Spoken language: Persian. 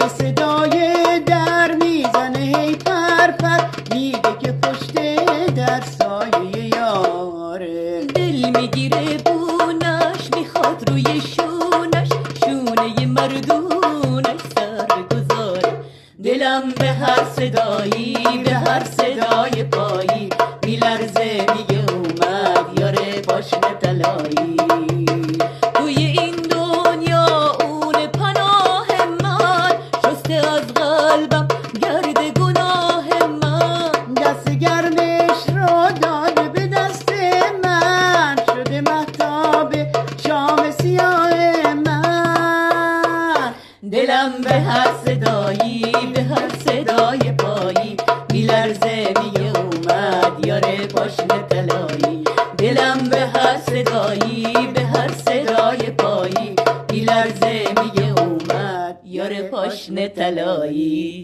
صدای در میزنه هی پر میگه که پشت در سایه یاره. دل میگیره بونش میخواد روی شونش شونه مردونش سر بگذاره. دلم به هر صدایی به هر صدای پایی میلرزه میگه اومد یاره پاشنه طلایی. توی این دنیا اون پناه من شسته از قلبم گرد گناه من. دست گرمش رو داده به دست من شده مهتاب شام سیاه من. دلم به هر صدایی به هر صدای پایی میلرزه میگه اومد یاره پاشنه طلایی. دلم به هر صدایی به هر صدای پایی میلرزه میگه اومد یاره پاشنه طلایی.